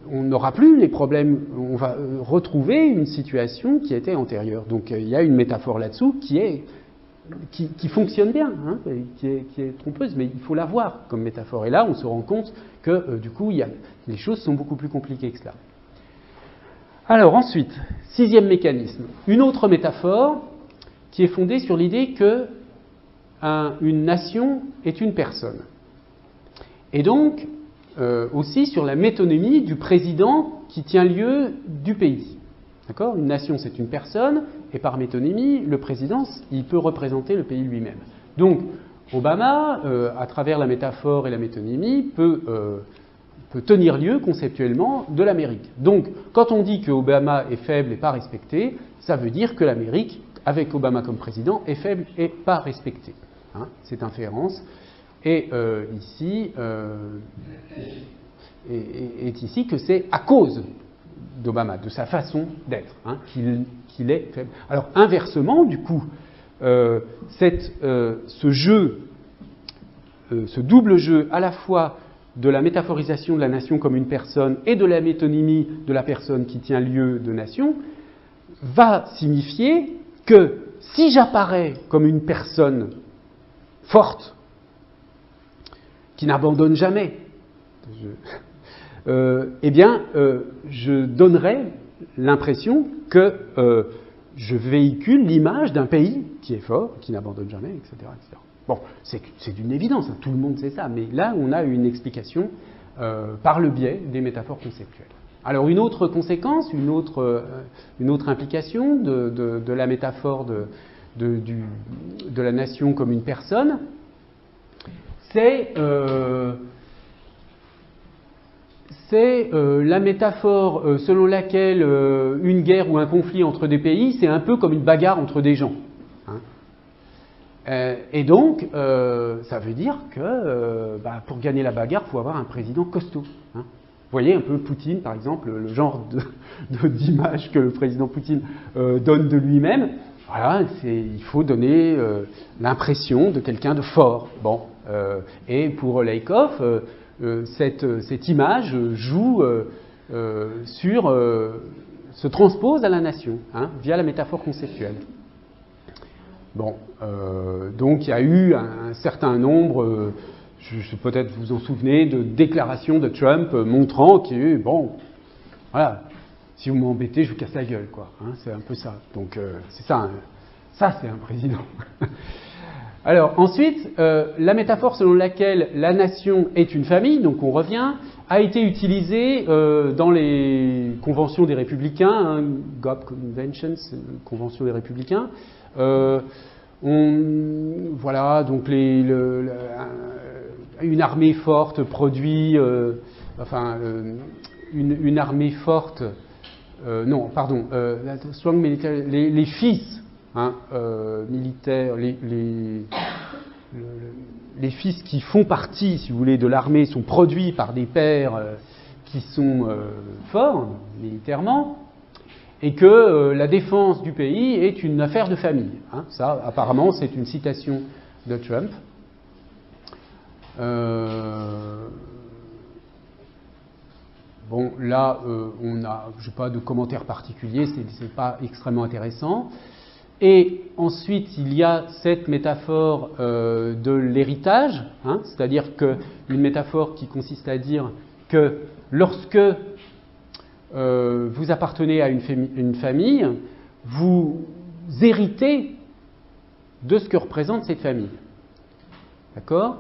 on n'aura plus les problèmes, on va retrouver une situation qui était antérieure. Donc il y a une métaphore là-dessous qui fonctionne bien, hein, qui est trompeuse, mais il faut la voir comme métaphore. Et là, on se rend compte que du coup, les choses sont beaucoup plus compliquées que cela. Alors ensuite, sixième mécanisme, une autre métaphore qui est fondée sur l'idée que une nation est une personne. Et donc, aussi sur la métonymie du président qui tient lieu du pays. D'accord ? Une nation, c'est une personne, et par métonymie, le président, il peut représenter le pays lui-même. Donc, Obama, à travers la métaphore et la métonymie, peut tenir lieu conceptuellement de l'Amérique. Donc, quand on dit que Obama est faible et pas respecté, ça veut dire que l'Amérique, avec Obama comme président, est faible et pas respectée. Hein, cette inférence. Et ici que c'est à cause d'Obama, de sa façon d'être, hein, qu'il est faible. Alors inversement, du coup, ce double jeu à la fois de la métaphorisation de la nation comme une personne et de la métonymie de la personne qui tient lieu de nation, va signifier que si j'apparais comme une personne forte, qui n'abandonne jamais, je donnerais l'impression que je véhicule l'image d'un pays qui est fort, qui n'abandonne jamais, etc. etc. Bon, c'est d'une évidence, hein, tout le monde sait ça, mais là, on a une explication par le biais des métaphores conceptuelles. Alors, une autre conséquence, une autre implication de la métaphore de la nation comme une personne, c'est la métaphore selon laquelle une guerre ou un conflit entre des pays, c'est un peu comme une bagarre entre des gens. Hein. Et donc, ça veut dire que pour gagner la bagarre, il faut avoir un président costaud. Hein. Vous voyez un peu Poutine, par exemple, le genre d'image que le président Poutine donne de lui-même. Voilà, il faut donner l'impression de quelqu'un de fort. Bon, et pour Lakoff, cette image joue se transpose à la nation, hein, via la métaphore conceptuelle. Bon, donc il y a eu un certain nombre, peut-être vous vous en souvenez, de déclarations de Trump montrant que, bon, voilà, si vous m'embêtez, je vous casse la gueule, quoi. Hein, c'est un peu ça. Donc c'est ça, ça c'est un président. Alors ensuite, la métaphore selon laquelle la nation est une famille, donc on revient, a été utilisée dans les conventions des républicains, hein, GOP Conventions, convention des républicains. Voilà, donc une armée forte produit, une armée forte, strong military, les fils, hein, militaires, les fils qui font partie, si vous voulez, de l'armée sont produits par des pères qui sont forts militairement, et que la défense du pays est une affaire de famille. Hein. Ça, apparemment, c'est une citation de Trump. Bon, là, je n'ai pas de commentaire particulier, c'est pas extrêmement intéressant. Et ensuite, il y a cette métaphore de l'héritage, hein, c'est-à-dire une métaphore qui consiste à dire que lorsque vous appartenez à une famille, vous héritez de ce que représente cette famille. D'accord ?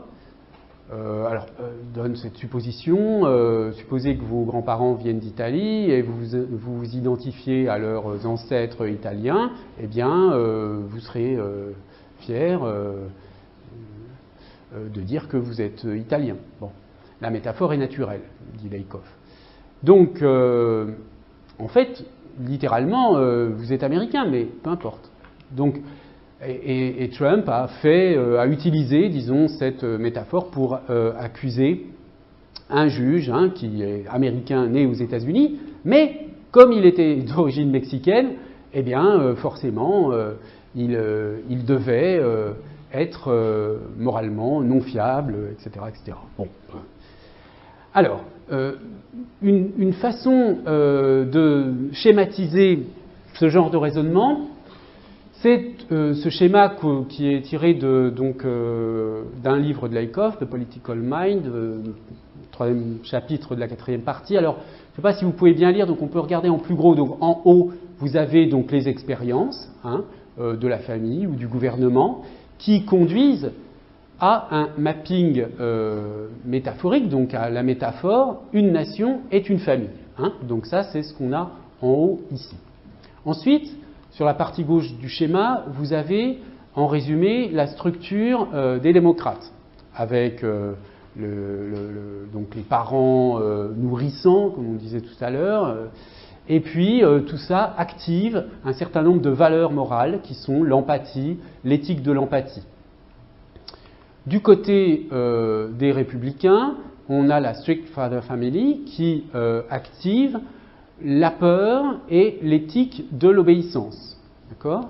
Alors, donne cette supposition, supposez que vos grands-parents viennent d'Italie et vous vous identifiez à leurs ancêtres italiens, eh bien, vous serez fier de dire que vous êtes italien. Bon, la métaphore est naturelle, dit Lakoff. Donc, en fait, littéralement, vous êtes américain, mais peu importe. Donc, et Trump a utilisé, disons, cette métaphore pour accuser un juge, hein, qui est américain né aux États-Unis, mais comme il était d'origine mexicaine, eh bien, forcément, il devait être moralement non fiable, etc., etc. Bon. Alors, une façon de schématiser ce genre de raisonnement, c'est ce schéma qui est tiré d'un livre de Lakoff, The Political Mind, troisième chapitre de la quatrième partie. Alors, je ne sais pas si vous pouvez bien lire, donc on peut regarder en plus gros. Donc, en haut, vous avez donc les expériences, hein, de la famille ou du gouvernement qui conduisent à un mapping métaphorique, donc à la métaphore, une nation est une famille. Hein. Donc ça, c'est ce qu'on a en haut ici. Ensuite, sur la partie gauche du schéma, vous avez en résumé la structure des démocrates, avec donc les parents nourrissants, comme on disait tout à l'heure, et puis tout ça active un certain nombre de valeurs morales qui sont l'empathie, l'éthique de l'empathie. Du côté des républicain, on a la Strict Father Family qui active la peur et l'éthique de l'obéissance. D'accord ?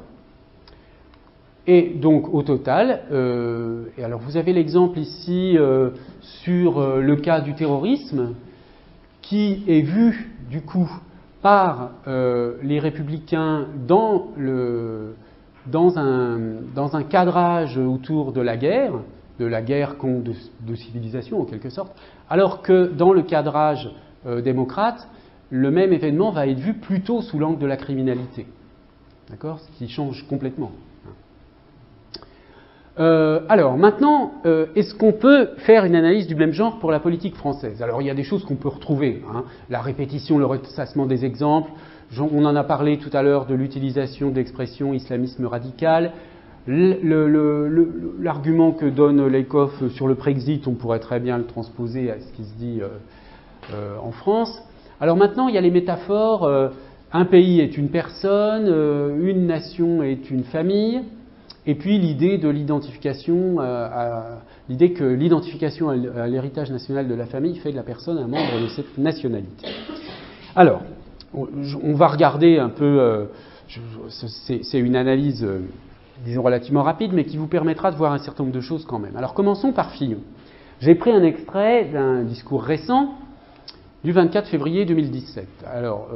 Et donc, au total, et alors vous avez l'exemple ici sur le cas du terrorisme, qui est vu, du coup, par les républicains dans un cadrage autour de la guerre de civilisation, en quelque sorte, alors que dans le cadrage démocrate, le même événement va être vu plutôt sous l'angle de la criminalité. D'accord ? Ce qui change complètement. Alors, maintenant, est-ce qu'on peut faire une analyse du même genre pour la politique française ? Alors, il y a des choses qu'on peut retrouver. Hein. La répétition, le ressassement des exemples. On en a parlé tout à l'heure de l'utilisation d'expressions islamisme radical. L'argument que donne Lakoff sur le Brexit, on pourrait très bien le transposer à ce qui se dit en France. Alors maintenant, il y a les métaphores. Un pays est une personne, une nation est une famille. Et puis l'idée de l'identification, l'idée que l'identification à l'héritage national de la famille fait de la personne un membre de cette nationalité. Alors, on va regarder un peu, c'est une analyse, disons, relativement rapide, mais qui vous permettra de voir un certain nombre de choses quand même. Alors commençons par Fillon. J'ai pris un extrait d'un discours récent du 24 février 2017. Alors,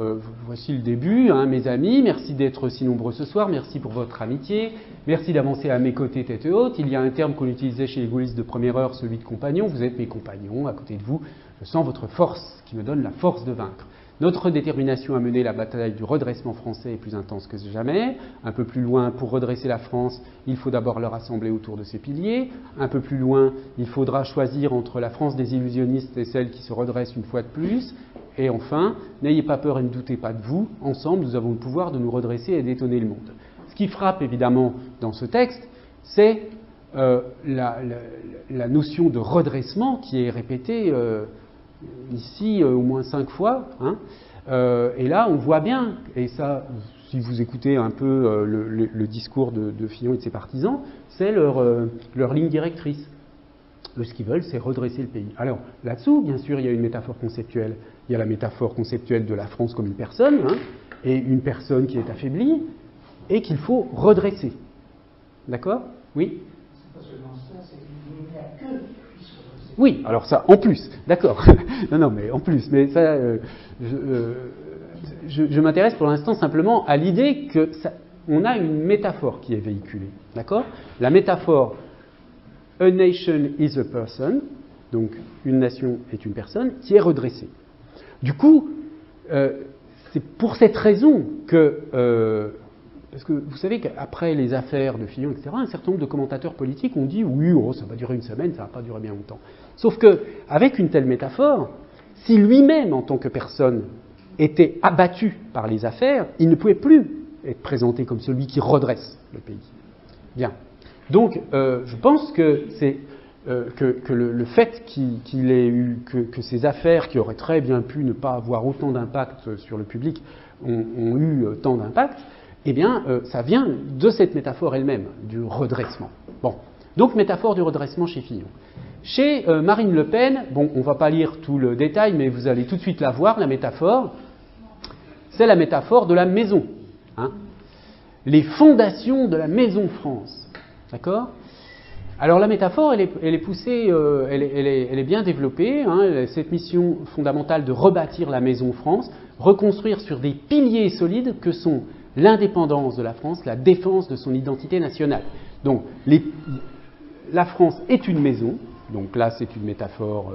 voici le début, hein, mes amis, merci d'être si nombreux ce soir, merci pour votre amitié, merci d'avancer à mes côtés tête haute. Il y a un terme qu'on utilisait chez les gaullistes de première heure, celui de compagnon. Vous êtes mes compagnons, à côté de vous, je sens votre force, qui me donne la force de vaincre. Notre détermination à mener la bataille du redressement français est plus intense que jamais. Un peu plus loin, pour redresser la France, il faut d'abord le rassembler autour de ses piliers. Un peu plus loin, il faudra choisir entre la France des illusionnistes et celle qui se redresse une fois de plus. Et enfin, n'ayez pas peur et ne doutez pas de vous. Ensemble, nous avons le pouvoir de nous redresser et d'étonner le monde. Ce qui frappe évidemment dans ce texte, c'est la notion de redressement qui est répétée ici au moins 5 fois, hein. Et là on voit bien, et ça si vous écoutez un peu le discours de Fillon et de ses partisans, c'est leur ligne directrice. Ce qu'ils veulent, c'est redresser le pays. Alors là-dessous, bien sûr, il y a une métaphore conceptuelle. Il y a la métaphore conceptuelle de la France comme une personne, hein, et une personne qui est affaiblie, et qu'il faut redresser. D'accord? Oui? Parce que dans ça, c'est qu'il n'y a que puisse redresser. Oui, alors ça, en plus, d'accord. non, mais en plus, mais ça, je m'intéresse pour l'instant simplement à l'idée que on a une métaphore qui est véhiculée, d'accord? La métaphore A nation is a person, donc une nation est une personne, qui est redressée. Du coup, c'est pour cette raison que, parce que vous savez qu'après les affaires de Fillon, etc., un certain nombre de commentateurs politiques ont dit oui, oh, ça va durer une semaine, ça ne va pas durer bien longtemps. Sauf qu'avec une telle métaphore, si lui-même, en tant que personne, était abattu par les affaires, il ne pouvait plus être présenté comme celui qui redresse le pays. Bien. Donc, je pense que c'est que le fait qu'il ait eu que ces affaires, qui auraient très bien pu ne pas avoir autant d'impact sur le public, ont eu tant d'impact, eh bien, ça vient de cette métaphore elle-même, du redressement. Bon, donc métaphore du redressement chez Fillon. Chez Marine Le Pen, bon, on ne va pas lire tout le détail, mais vous allez tout de suite la voir, la métaphore. C'est la métaphore de la maison. Hein. Les fondations de la maison France. D'accord ? Alors la métaphore, elle est poussée, elle est bien développée. Hein, cette mission fondamentale de rebâtir la maison France, reconstruire sur des piliers solides que sont l'indépendance de la France, la défense de son identité nationale. Donc la France est une maison. Donc là, c'est une métaphore.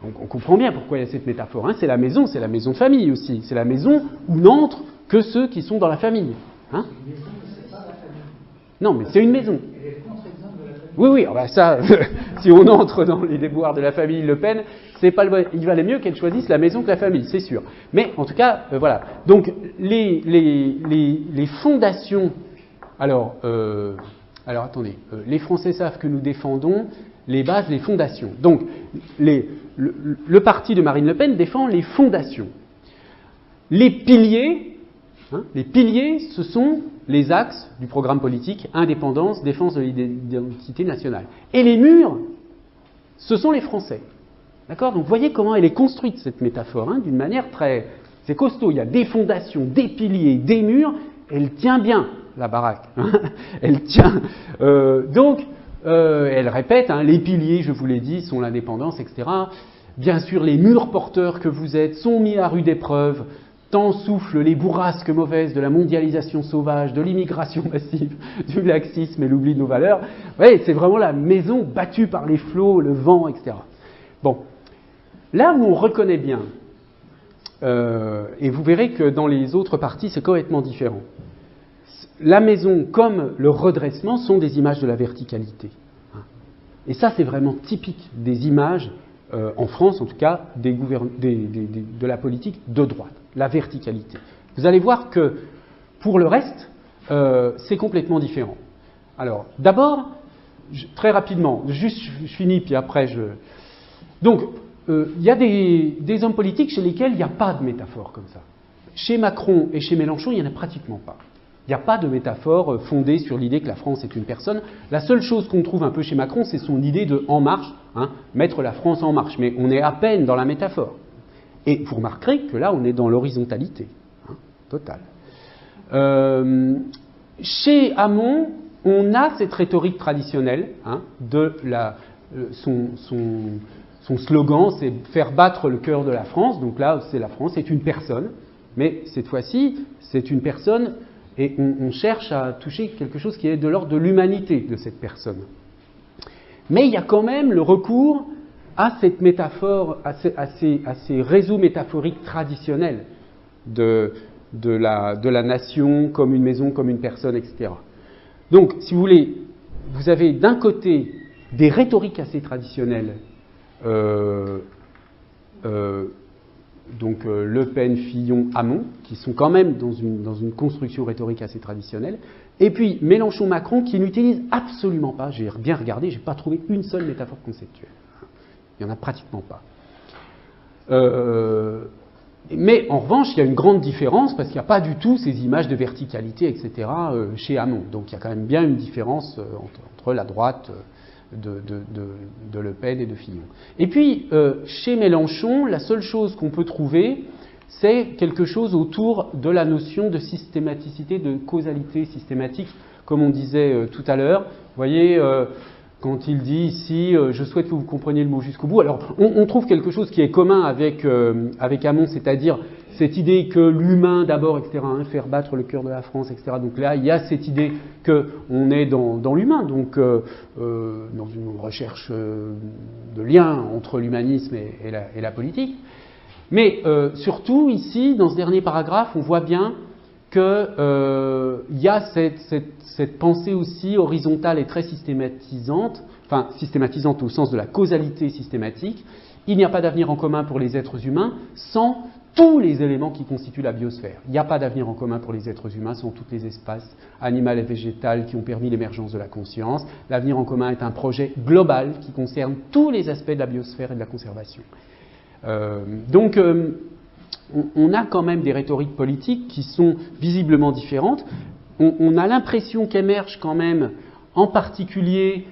On comprend bien pourquoi il y a cette métaphore. Hein, c'est la maison de famille aussi. C'est la maison où n'entrent que ceux qui sont dans la famille. Hein ? Non, mais c'est une maison. Oui, oui, alors ça, si on entre dans les déboires de la famille Le Pen, c'est pas il valait mieux qu'elle choisisse la maison que la famille, c'est sûr. Mais en tout cas, voilà. Donc les fondations. Alors attendez, les Français savent que nous défendons les bases, les fondations. Donc le parti de Marine Le Pen défend les fondations. Les piliers, ce sont les axes du programme politique, indépendance, défense de l'identité nationale. Et les murs, ce sont les Français. D'accord ? Donc vous voyez comment elle est construite, cette métaphore, hein, d'une manière très... C'est costaud, il y a des fondations, des piliers, des murs, elle tient bien, la baraque. Elle tient. Elle répète, hein, les piliers, je vous l'ai dit, sont l'indépendance, etc. Bien sûr, les murs porteurs que vous êtes sont mis à rude épreuve. Tant soufflent les bourrasques mauvaises de la mondialisation sauvage, de l'immigration massive, du laxisme et l'oubli de nos valeurs. Oui, c'est vraiment la maison battue par les flots, le vent, etc. Bon, là où on reconnaît bien, et vous verrez que dans les autres parties, c'est complètement différent. La maison comme le redressement sont des images de la verticalité. Et ça, c'est vraiment typique des images, en France en tout cas, de la politique de droite. La verticalité. Vous allez voir que, pour le reste, c'est complètement différent. Alors, d'abord, très rapidement, juste je finis, puis après Donc, il y a des hommes politiques chez lesquels il n'y a pas de métaphore comme ça. Chez Macron et chez Mélenchon, il n'y en a pratiquement pas. Il n'y a pas de métaphore fondée sur l'idée que la France est une personne. La seule chose qu'on trouve un peu chez Macron, c'est son idée de « en marche hein, », mettre la France en marche. Mais on est à peine dans la métaphore. Et vous remarquerez que là, on est dans l'horizontalité hein, totale. Chez Hamon, on a cette rhétorique traditionnelle hein, de son slogan, c'est « faire battre le cœur de la France ». Donc là, c'est la France, c'est une personne. Mais cette fois-ci, c'est une personne et on cherche à toucher quelque chose qui est de l'ordre de l'humanité de cette personne. Mais il y a quand même le recours à cette métaphore, à ces réseaux métaphoriques traditionnels de la nation comme une maison, comme une personne, etc. Donc, si vous voulez, vous avez d'un côté des rhétoriques assez traditionnelles, donc Le Pen, Fillon, Hamon, qui sont quand même dans une construction rhétorique assez traditionnelle, et puis Mélenchon, Macron, qui n'utilisent absolument pas, j'ai bien regardé, je n'ai pas trouvé une seule métaphore conceptuelle. Il n'y en a pratiquement pas. Mais en revanche, il y a une grande différence, parce qu'il n'y a pas du tout ces images de verticalité, etc., chez Hamon. Donc il y a quand même bien une différence entre la droite de Le Pen et de Fillon. Et puis, chez Mélenchon, la seule chose qu'on peut trouver, c'est quelque chose autour de la notion de systématicité, de causalité systématique, comme on disait tout à l'heure. Vous voyez, quand il dit ici « je souhaite que vous compreniez le mot jusqu'au bout », alors on trouve quelque chose qui est commun avec Hamon, c'est-à-dire cette idée que l'humain d'abord, etc., faire battre le cœur de la France, etc. Donc là, il y a cette idée qu'on est dans l'humain, donc dans une recherche de lien entre l'humanisme et la politique. Mais surtout, ici, dans ce dernier paragraphe, on voit bien qu'il y a cette pensée aussi horizontale et très systématisante, enfin systématisante au sens de la causalité systématique. Il n'y a pas d'avenir en commun pour les êtres humains sans tous les éléments qui constituent la biosphère. Il n'y a pas d'avenir en commun pour les êtres humains sans tous les espaces animal et végétal qui ont permis l'émergence de la conscience. L'avenir en commun est un projet global qui concerne tous les aspects de la biosphère et de la conservation. Donc, on a quand même des rhétoriques politiques qui sont visiblement différentes. On a l'impression qu'émerge quand même, en particulier,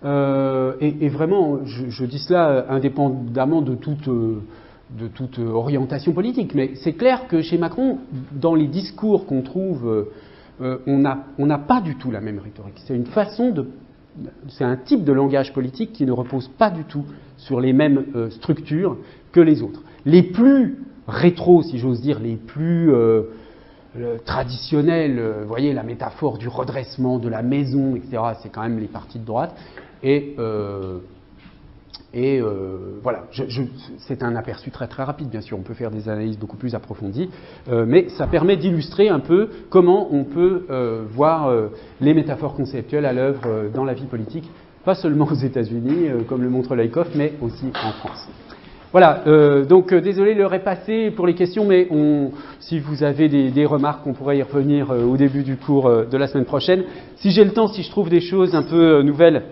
et vraiment, je dis cela indépendamment de toute orientation politique, mais c'est clair que chez Macron, dans les discours qu'on trouve, on n'a pas du tout la même rhétorique. C'est un type de langage politique qui ne repose pas du tout sur les mêmes structures que les autres. Les plus rétro, si j'ose dire, les plus traditionnels, vous voyez la métaphore du redressement de la maison, etc., c'est quand même les partis de droite. Voilà, c'est un aperçu très très rapide, bien sûr, on peut faire des analyses beaucoup plus approfondies, mais ça permet d'illustrer un peu comment on peut voir les métaphores conceptuelles à l'œuvre dans la vie politique, pas seulement aux États-Unis, comme le montre Laïkov, mais aussi en France. Voilà, donc désolé, l'heure est passée pour les questions, mais si vous avez des remarques, on pourrait y revenir au début du cours de la semaine prochaine. Si j'ai le temps, si je trouve des choses un peu nouvelles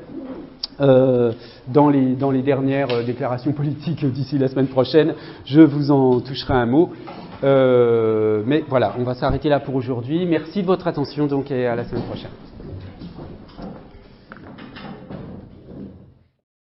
dans les dernières déclarations politiques d'ici la semaine prochaine, je vous en toucherai un mot. Mais voilà, on va s'arrêter là pour aujourd'hui. Merci de votre attention donc et à la semaine prochaine.